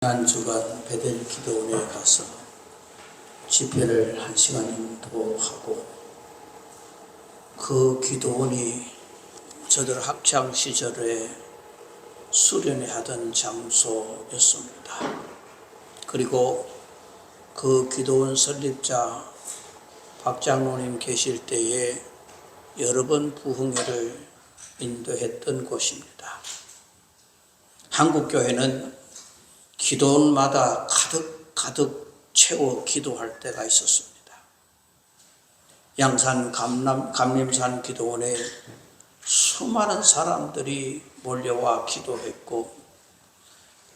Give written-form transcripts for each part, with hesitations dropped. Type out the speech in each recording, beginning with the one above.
지난 주간 베델 기도원에 가서 집회를 1시간 정도 하고, 그 기도원이 저들 학창 시절에 수련회 하던 장소였습니다. 그리고 그 기도원 설립자 박 장로님 계실 때에 여러 번 부흥회를 인도했던 곳입니다. 한국 교회는 기도원마다 가득 채워 기도할 때가 있었습니다. 양산 감림산 기도원에 수많은 사람들이 몰려와 기도했고,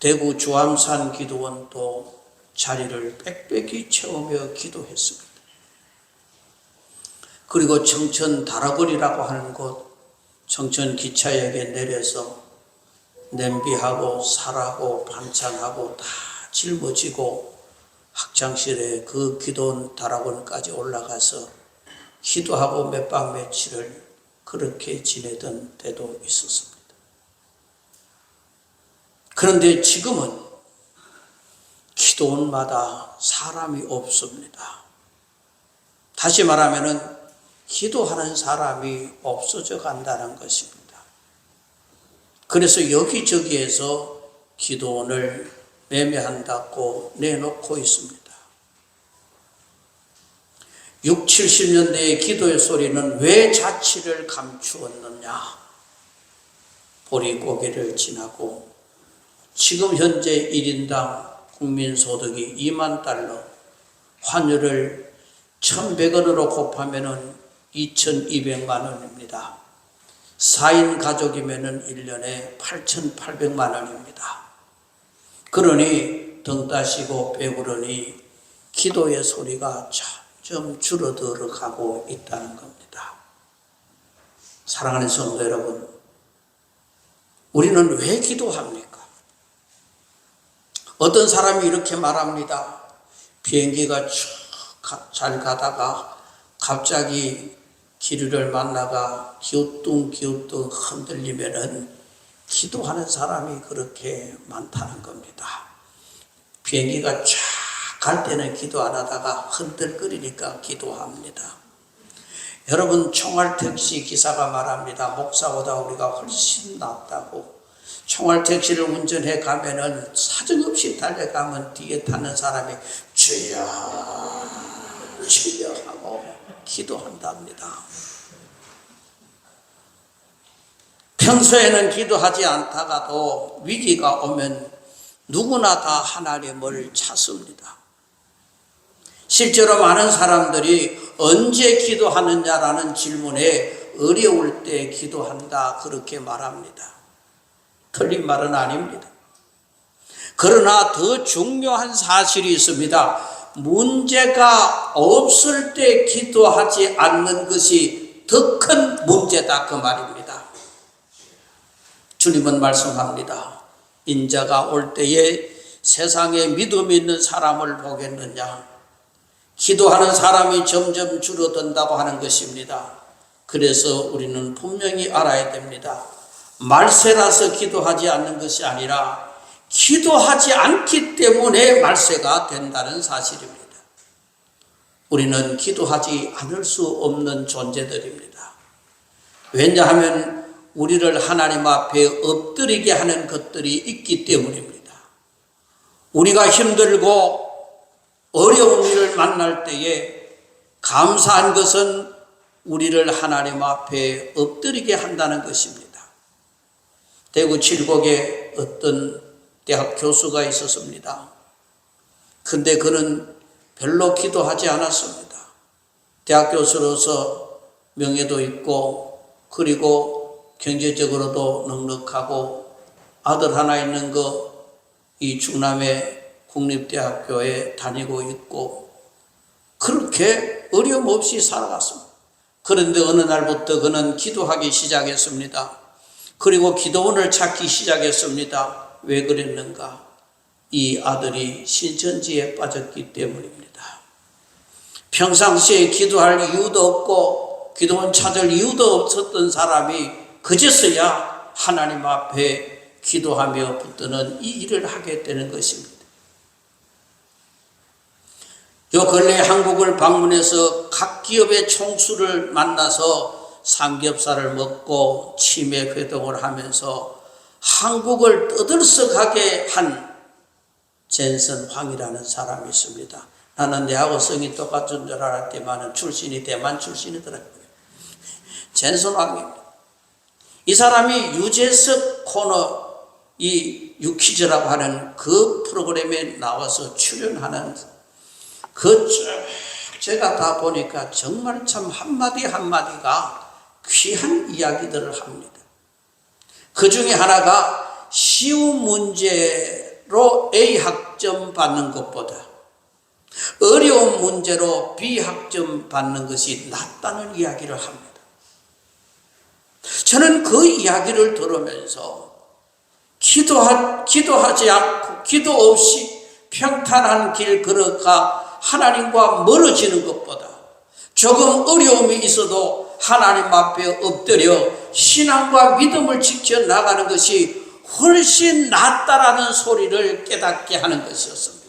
대구 주암산 기도원도 자리를 빽빽이 채우며 기도했습니다. 그리고 청천 다라거리라고 하는 곳, 청천 기차역에 내려서 냄비하고 살하고 반찬하고 다 짊어지고 학창시절에 그 기도원 다락원까지 올라가서 기도하고 몇 박 며칠을 그렇게 지내던 때도 있었습니다. 그런데 지금은 기도원마다 사람이 없습니다. 다시 말하면 기도하는 사람이 없어져 간다는 것입니다. 그래서 여기저기에서 기도원을 매매한다고 내놓고 있습니다. 60, 70년대의 기도의 소리는 왜 자취를 감추었느냐? 보릿고개를 지나고 지금 현재 1인당 국민소득이 2만 달러, 환율을 1,100원으로 곱하면 2,200만 원입니다. 4인 가족이면 1년에 8,800만 원입니다. 그러니 등 따시고 배부르니 기도의 소리가 점점 줄어들어 가고 있다는 겁니다. 사랑하는 성도 여러분, 우리는 왜 기도합니까? 어떤 사람이 이렇게 말합니다. 비행기가 쭉 잘 가다가 갑자기 기류를 만나가 기우뚱 흔들리면은 기도하는 사람이 그렇게 많다는 겁니다. 비행기가 쫙 갈 때는 기도 안 하다가 흔들거리니까 기도합니다. 여러분, 총알택시 기사가 말합니다. 목사보다 우리가 훨씬 낫다고. 총알택시를 운전해 가면은 사정없이 달려가면 뒤에 타는 사람이 주여 하고 기도한답니다. 평소에는 기도하지 않다가도 위기가 오면 누구나 다 하나님을 찾습니다. 실제로 많은 사람들이 언제 기도하느냐라는 질문에 어려울 때 기도한다 그렇게 말합니다. 틀린 말은 아닙니다. 그러나 더 중요한 사실이 있습니다. 문제가 없을 때 기도하지 않는 것이 더 큰 문제다 그 말입니다. 주님은 말씀합니다. 인자가 올 때에 세상에 믿음 있는 사람을 보겠느냐? 기도하는 사람이 점점 줄어든다고 하는 것입니다. 그래서 우리는 분명히 알아야 됩니다. 말세라서 기도하지 않는 것이 아니라 기도하지 않기 때문에 말세가 된다는 사실입니다. 우리는 기도하지 않을 수 없는 존재들입니다. 왜냐하면 우리를 하나님 앞에 엎드리게 하는 것들이 있기 때문입니다. 우리가 힘들고 어려운 일을 만날 때에 감사한 것은 우리를 하나님 앞에 엎드리게 한다는 것입니다. 대구 칠곡에 어떤 대학 교수가 있었습니다. 근데 그는 별로 기도하지 않았습니다. 대학 교수로서 명예도 있고 그리고 경제적으로도 넉넉하고 아들 하나 있는 이 충남의 국립대학교에 다니고 있고 그렇게 어려움 없이 살아갔습니다. 그런데 어느 날부터 그는 기도하기 시작했습니다. 그리고 기도원을 찾기 시작했습니다. 왜 그랬는가? 이 아들이 신천지에 빠졌기 때문입니다. 평상시에 기도할 이유도 없고 기도원 찾을 이유도 없었던 사람이 그제서야 하나님 앞에 기도하며 붙드는 이 일을 하게 되는 것입니다. 요 근래 한국을 방문해서 각 기업의 총수를 만나서 삼겹살을 먹고 치매 회동을 하면서 한국을 떠들썩하게 한 젠슨 황이라는 사람이 있습니다. 나는 내하고 성이 똑같은 줄 알았더니만 출신이 대만 출신이더라고요. 젠슨 황입니다. 이 사람이 유재석 코너 이 유퀴즈라고 하는 그 프로그램에 나와서 출연하는 그 쭉 제가 다 보니까 정말 참 한마디 한마디가 귀한 이야기들을 합니다. 그 중에 하나가 쉬운 문제로 A 학점 받는 것보다 어려운 문제로 B 학점 받는 것이 낫다는 이야기를 합니다. 저는 그 이야기를 들으면서 기도하지 않고 기도 없이 평탄한 길 걸어가 하나님과 멀어지는 것보다 조금 어려움이 있어도 하나님 앞에 엎드려 신앙과 믿음을 지켜나가는 것이 훨씬 낫다라는 소리를 깨닫게 하는 것이었습니다.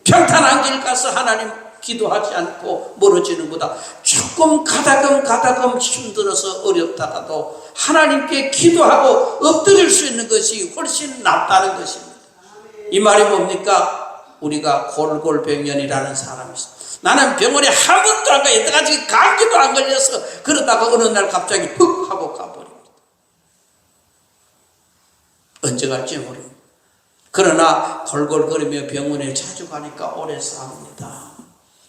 평탄한 길 가서 하나님 기도하지 않고 멀어지는 것보다 조금 가다금 힘들어서 어렵다가도 하나님께 기도하고 엎드릴 수 있는 것이 훨씬 낫다는 것입니다. 이 말이 뭡니까? 우리가 골골병연이라는 사람이 있어. 나는 병원에 한 번도 안 가. 여태까지 감기도 안 걸려서 그러다가 어느 날 갑자기 훅 하고 가버립니다. 언제 갈지 모릅니다. 그러나 골골거리며 병원에 자주 가니까 오래 삽니다.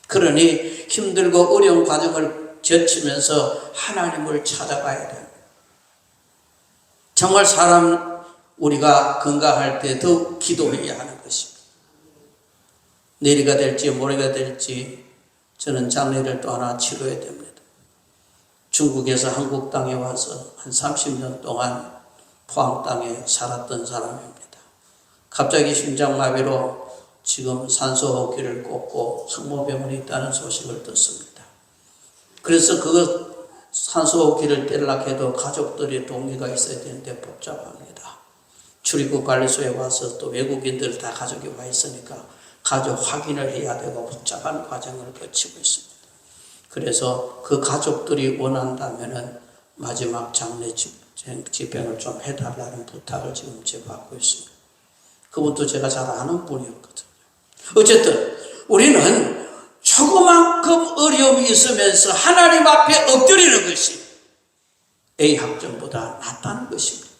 그러니 힘들고 어려운 과정을 거치면서 하나님을 찾아가야 됩니다. 정말 우리가 건강할 때 더 기도해야 하는 것입니다. 내일가 될지 모레가 될지 저는 장례를 또 하나 치러야 됩니다. 중국에서 한국 땅에 와서 한 30년 동안 포항 땅에 살았던 사람입니다. 갑자기 심장마비로 지금 산소호흡기를 꽂고 성모병원에 있다는 소식을 듣습니다. 그래서 그 산소호흡기를 떼려고 해도 가족들의 동의가 있어야 되는데 복잡합니다. 출입국 관리소에 와서 또 외국인들 다 가족이 와 있으니까 가족 확인을 해야 되고 복잡한 과정을 거치고 있습니다. 그래서 그 가족들이 원한다면은 마지막 장례 집행을 좀 해달라는 부탁을 지금 제가 받고 있습니다. 그분도 제가 잘 아는 분이었거든요. 어쨌든 우리는 조그만큼 어려움이 있으면서 하나님 앞에 엎드리는 것이 A 학점보다 낫다는 것입니다.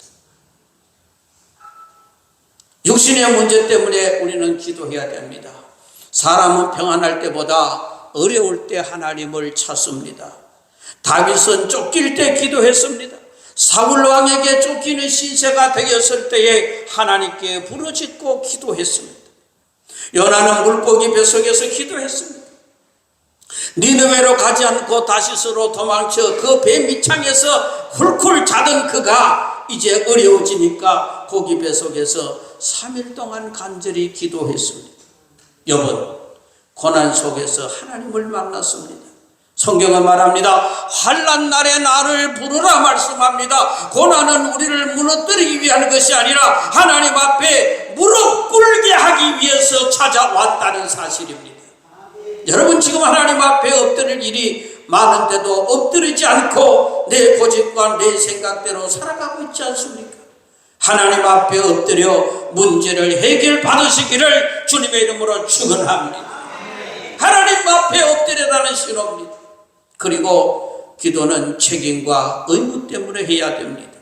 육신의 문제 때문에 우리는 기도해야 됩니다. 사람은 평안할 때보다 어려울 때 하나님을 찾습니다. 다윗은 쫓길 때 기도했습니다. 사울 왕에게 쫓기는 신세가 되었을 때에 하나님께 부르짖고 기도했습니다. 요나는 물고기 뱃속에서 기도했습니다. 니느웨로 가지 않고 다시스로 도망쳐 그 배 밑창에서 훌훌 자던 그가 이제 어려워지니까 고기 뱃속에서 3일 동안 간절히 기도했습니다. 여러분, 고난 속에서 하나님을 만났습니다. 성경은 말합니다. 환난 날에 나를 부르라 말씀합니다. 고난은 우리를 무너뜨리기 위한 것이 아니라 하나님 앞에 무릎 꿇게 하기 위해서 찾아왔다는 사실입니다. 여러분, 지금 하나님 앞에 엎드릴 일이 많은데도 엎드리지 않고 내 고집과 내 생각대로 살아가고 있지 않습니까? 하나님 앞에 엎드려 문제를 해결받으시기를 주님의 이름으로 축원합니다. 하나님 앞에 엎드리라는 신호입니다. 그리고 기도는 책임과 의무 때문에 해야 됩니다.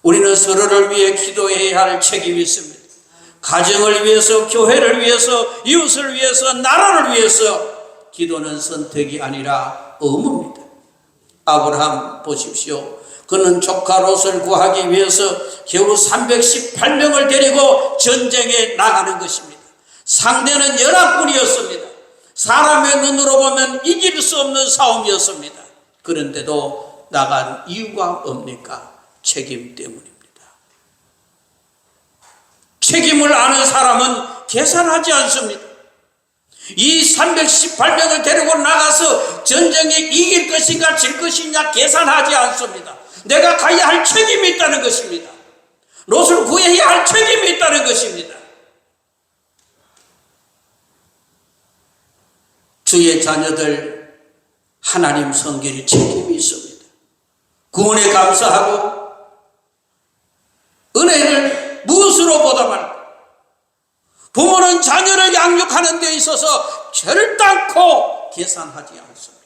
우리는 서로를 위해 기도해야 할 책임이 있습니다. 가정을 위해서, 교회를 위해서, 이웃을 위해서, 나라를 위해서. 기도는 선택이 아니라 의무입니다. 아브라함 보십시오. 그는 조카 롯을 구하기 위해서 겨우 318명을 데리고 전쟁에 나가는 것입니다. 상대는 연합군이었습니다. 사람의 눈으로 보면 이길 수 없는 싸움이었습니다. 그런데도 나간 이유가 뭡니까? 책임 때문입니다. 책임을 아는 사람은 계산하지 않습니다. 이 318명을 데리고 나가서 전쟁에 이길 것인가 질 것이냐 계산하지 않습니다. 내가 가야 할 책임이 있다는 것입니다. 롯을 구해야 할 책임이 있다는 것입니다. 주의 자녀들 하나님 섬길 책임이 있습니다. 구원에 감사하고 은혜를 무엇으로 보답할까? 부모는 자녀를 양육하는 데 있어서 결단코 계산하지 않습니다.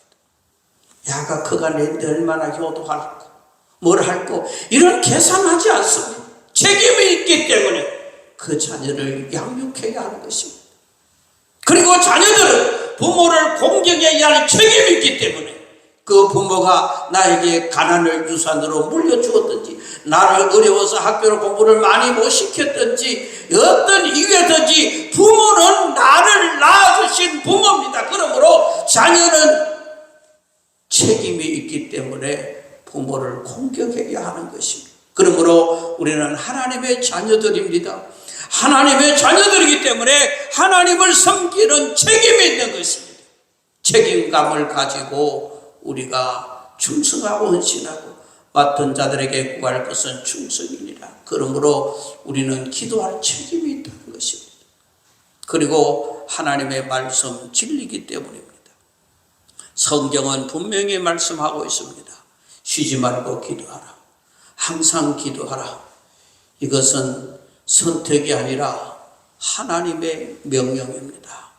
야가 그가 내한테 얼마나 효도할까, 뭘 할까, 이런 계산하지 않습니다. 책임이 있기 때문에 그 자녀를 양육해야 하는 것입니다. 그리고 자녀들은 부모를 공경해야 할 책임이 있기 때문에 그 부모가 나에게 가난을 유산으로 물려주었든지, 나를 어려워서 학교로 공부를 많이 못 시켰든지, 어떤 이유든지 부모는 나를 낳아주신 부모입니다. 그러므로 자녀는 책임이 있기 때문에 부모를 공경해야 하는 것입니다. 그러므로 우리는 하나님의 자녀들입니다. 하나님의 자녀들이기 때문에 하나님을 섬기는 책임이 있는 것입니다. 책임감을 가지고 우리가 충성하고 헌신하고 맡은 자들에게 구할 것은 충성이니라. 그러므로 우리는 기도할 책임이 있다는 것입니다. 그리고 하나님의 말씀 진리이기 때문입니다. 성경은 분명히 말씀하고 있습니다. 쉬지 말고 기도하라. 항상 기도하라. 이것은 선택이 아니라 하나님의 명령입니다.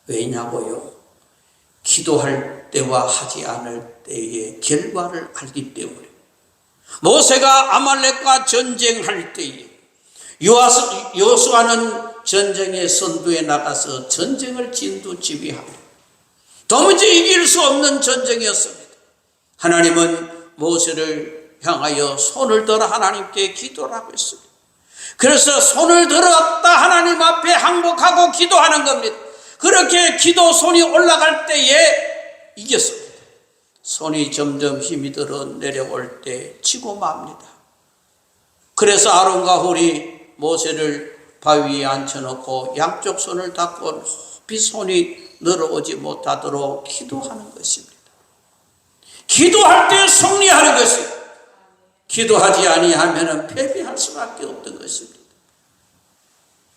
왜냐고요? 기도할 때와 하지 않을 때의 결과를 알기 때문에. 모세가 아말렉과 전쟁할 때에 여호수아는 전쟁의 선두에 나가서 전쟁을 진두지휘합니다. 도무지 이길 수 없는 전쟁이었습니다. 하나님은 모세를 향하여 손을 들어 하나님께 기도를 하고 있습니다. 그래서 손을 들었다 하나님 앞에 항복하고 기도하는 겁니다. 그렇게 기도 손이 올라갈 때에 이겼습니다. 손이 점점 힘이 들어 내려올 때 지고 맙니다. 그래서 아론과 홀이 모세를 바위 위에 앉혀놓고 양쪽 손을 닫고 높이 손이 늘어오지 못하도록 기도하는 것입니다. 기도할 때 승리하는 것입니다. 기도하지 아니하면 패배할 수밖에 없던 것입니다.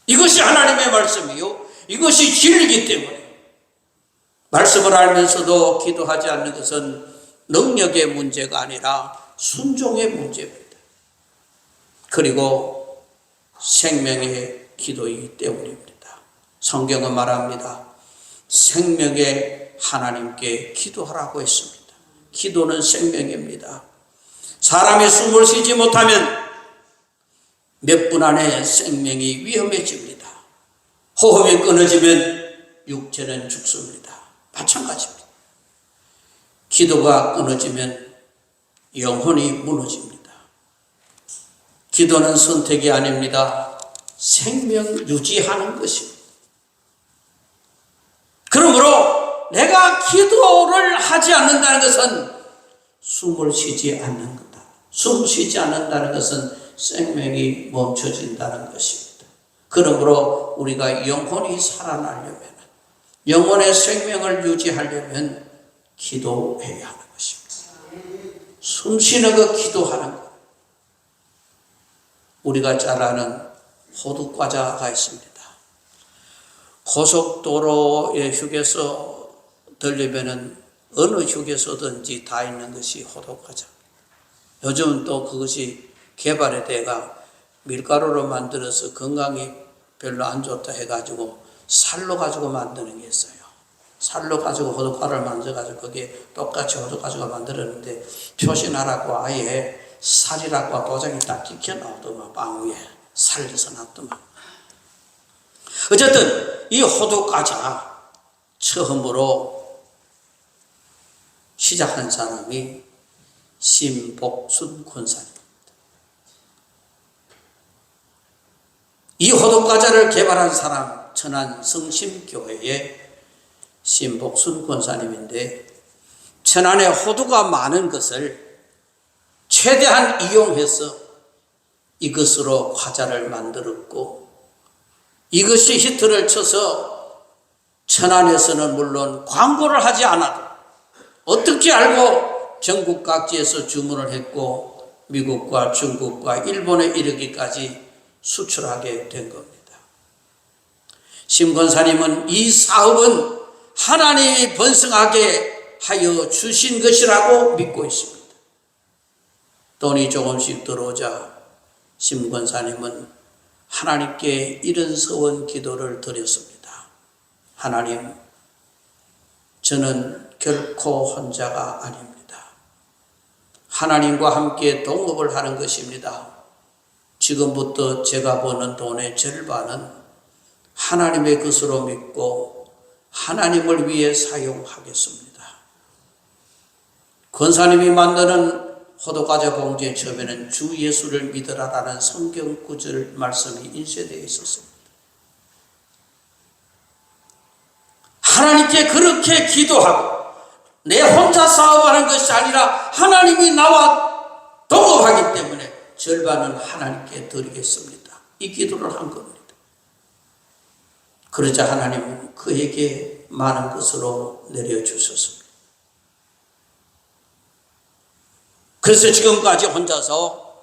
이것이 하나님의 말씀이요, 이것이 진리이기 때문에 말씀을 알면서도 기도하지 않는 것은 능력의 문제가 아니라 순종의 문제입니다. 그리고 생명의 기도이기 때문입니다. 성경은 말합니다. 생명의 하나님께 기도하라고 했습니다. 기도는 생명입니다. 사람이 숨을 쉬지 못하면 몇 분 안에 생명이 위험해집니다. 호흡이 끊어지면 육체는 죽습니다. 마찬가지입니다. 기도가 끊어지면 영혼이 무너집니다. 기도는 선택이 아닙니다. 생명 유지하는 것입니다. 그러므로 내가 기도를 하지 않는다는 것은 숨을 쉬지 않는 거다. 숨 쉬지 않는다는 것은 생명이 멈춰진다는 것입니다. 그러므로 우리가 영혼이 살아나려면, 영혼의 생명을 유지하려면 기도해야 하는 것입니다. 숨 쉬는 거 기도하는 것. 우리가 잘 아는 호두과자가 있습니다. 고속도로에 휴게소 들리면은 어느 휴게소든지 다 있는 것이 호두과자. 요즘은 또 그것이 개발에 대가 밀가루로 만들어서 건강이 별로 안 좋다 해가지고 살로 가지고 만드는 게 있어요. 살로 가지고 호두과자를 만들어가지고 거기에 똑같이 호두과자가 만들었는데 표시나라고 아예 살이라고 도장이 딱 찍혀 나오더만, 빵 위에 살려서 놨더만. 어쨌든 이 호두과자 처음으로 시작한 사람이 신복순 권사님. 이 호두과자를 개발한 사람 천안 성심교회의 신복순 권사님인데, 천안에 호두가 많은 것을 최대한 이용해서 이것으로 과자를 만들었고, 이것이 히트를 쳐서 천안에서는 물론 광고를 하지 않아도 어떻게 알고 전국 각지에서 주문을 했고 미국과 중국과 일본에 이르기까지 수출하게 된 겁니다. 심 권사님은 이 사업은 하나님이 번성하게 하여 주신 것이라고 믿고 있습니다. 돈이 조금씩 들어오자 심 권사님은 하나님께 이런 서원 기도를 드렸습니다. 하나님, 저는 결코 혼자가 아닙니다. 하나님과 함께 동업을 하는 것입니다. 지금부터 제가 버는 돈의 절반은 하나님의 것으로 믿고 하나님을 위해 사용하겠습니다. 권사님이 만드는 호두과자 봉지에 처음에는 주 예수를 믿으라라는 성경 구절 말씀이 인쇄되어 있었습니다. 하나님께 그렇게 기도하고 내 혼자 싸움하는 것이 아니라 하나님이 나와 동업하기 때문에 절반은 하나님께 드리겠습니다. 이 기도를 한 겁니다. 그러자 하나님은 그에게 많은 것으로 내려주셨습니다. 그래서 지금까지 혼자서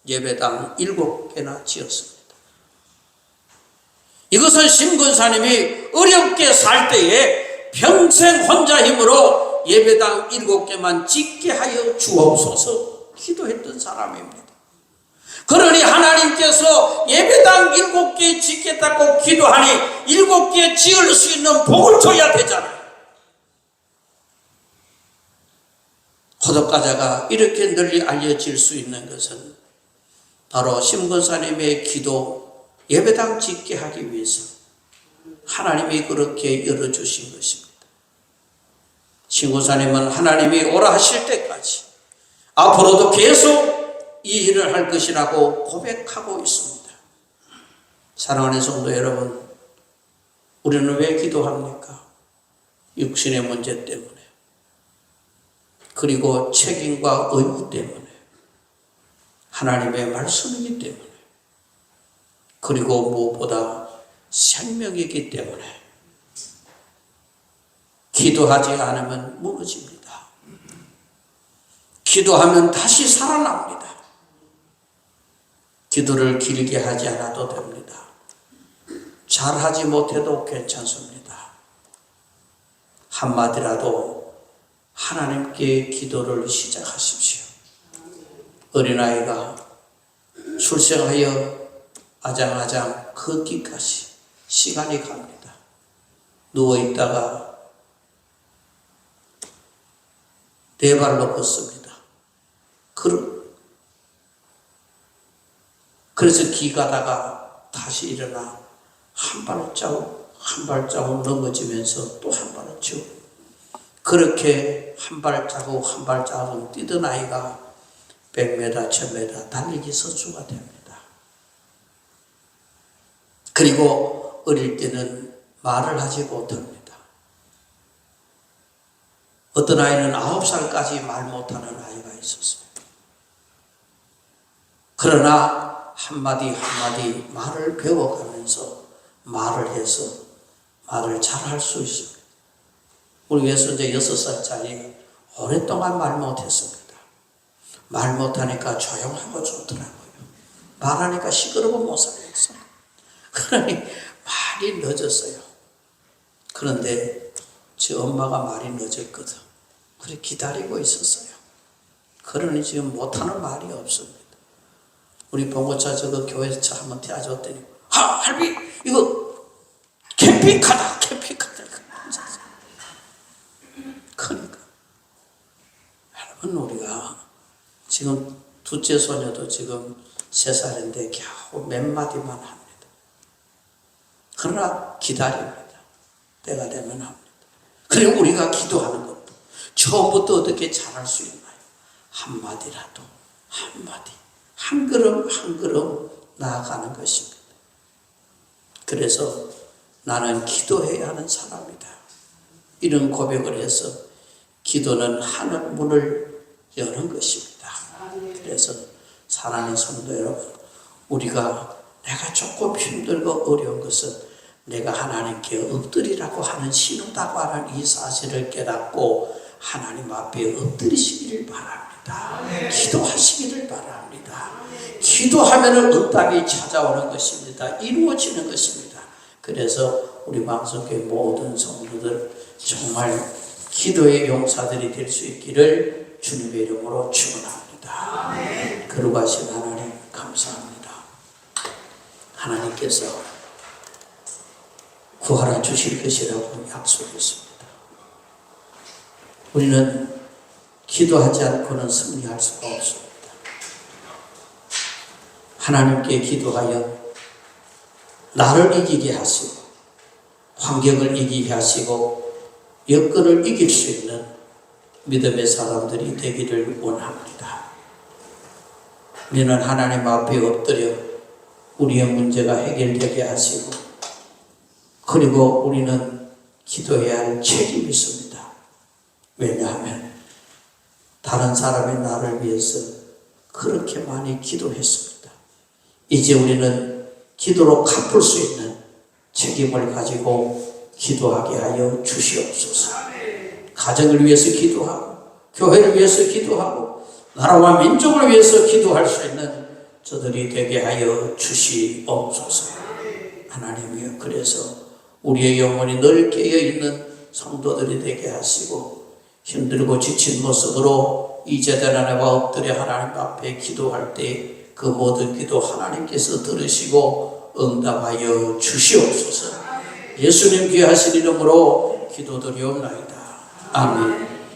예배당 7개나 지었습니다. 이것은 심 권사님이 어렵게 살 때에 평생 혼자 힘으로 예배당 7개만 짓게 하여 주옵소서 기도했던 사람입니다. 그러니 하나님께서 예배당 7개 짓겠다고 기도하니 7개 지을 수 있는 복을 줘야 되잖아요. 호두과자가 이렇게 널리 알려질 수 있는 것은 바로 심 권사님의 기도, 예배당 짓게 하기 위해서 하나님이 그렇게 열어주신 것입니다. 심 권사님은 하나님이 오라 하실 때까지 앞으로도 계속 이 일을 할 것이라고 고백하고 있습니다. 사랑하는 성도 여러분, 우리는 왜 기도합니까? 육신의 문제 때문에, 그리고 책임과 의무 때문에, 하나님의 말씀이기 때문에, 그리고 무엇보다 생명이기 때문에 기도하지 않으면 무너집니다. 기도하면 다시 살아납니다. 기도를 길게 하지 않아도 됩니다. 잘하지 못해도 괜찮습니다. 한마디라도 하나님께 기도를 시작하십시오. 어린아이가 출생하여 아장아장 걷기까지 시간이 갑니다. 누워있다가 네 발로 걷습니다. 그래서 기 가다가 다시 일어나 한 발자국 넘어지면서 또 한 발자국, 그렇게 한 발자국 뛰던 아이가 100m, 1000m 달리기 선수가 됩니다. 그리고 어릴 때는 말을 하지 못합니다. 어떤 아이는 9살까지 말 못하는 아이가 있었어요. 그러나 한마디 한마디 말을 배워가면서 말을 해서 말을 잘할 수 있습니다. 우리 외손자 6살짜리 오랫동안 말 못했습니다. 말 못하니까 조용하고 좋더라고요. 말하니까 시끄러워 못 살겠어요. 그러니 말이 늦었어요. 그런데 제 엄마가 말이 늦었거든. 그래 기다리고 있었어요. 그러니 지금 못하는 말이 없습니다. 우리 봉고차 저거 교회에서 차 한번 태워줬더니 할비 이거 캠핑카다. 그러니까 여러분, 우리가 지금 둘째 소녀도 지금 3살인데 겨우 몇 마디만 합니다. 그러나 기다립니다. 때가 되면 합니다. 그리고 우리가 기도하는 것도 처음부터 어떻게 잘할 수 있나요? 한마디라도 한마디, 한 걸음 한 걸음 나아가는 것입니다. 그래서 나는 기도해야 하는 사람이다, 이런 고백을 해서 기도는 하늘 문을 여는 것입니다. 그래서 사랑하는 성도 여러분, 우리가 내가 조금 힘들고 어려운 것은 내가 하나님께 엎드리라고 하는 신호다고 하는 이 사실을 깨닫고 하나님 앞에 엎드리시기를 바랍니다. 기도하시기를 바랍니다. 기도하면 응답이 찾아오는 것입니다. 이루어지는 것입니다. 그래서 우리 방송교회 모든 성도들 정말 기도의 용사들이 될 수 있기를 주님의 이름으로 축원합니다. 거룩하신 하나님 감사합니다. 하나님께서 구하라 주실 것이라고 약속했습니다. 우리는 기도하지 않고는 승리할 수가 없습니다. 하나님께 기도하여 나를 이기게 하시고 환경을 이기게 하시고 여건을 이길 수 있는 믿음의 사람들이 되기를 원합니다. 우리는 하나님 앞에 엎드려 우리의 문제가 해결되게 하시고 그리고 우리는 기도해야 할 책임이 있습니다. 왜냐하면 다른 사람의 나를 위해서 그렇게 많이 기도했습니다. 이제 우리는 기도로 갚을 수 있는 책임을 가지고 기도하게 하여 주시옵소서. 가정을 위해서 기도하고 교회를 위해서 기도하고 나라와 민족을 위해서 기도할 수 있는 저들이 되게 하여 주시옵소서. 하나님이여, 그래서 우리의 영혼이 늘 깨어있는 성도들이 되게 하시고 힘들고 지친 모습으로 이 제단 안에와 엎드려 하나님 앞에 기도할 때 그 모든 기도 하나님께서 들으시고 응답하여 주시옵소서. 예수님 귀하신 이름으로 기도드리옵나이다. 아멘.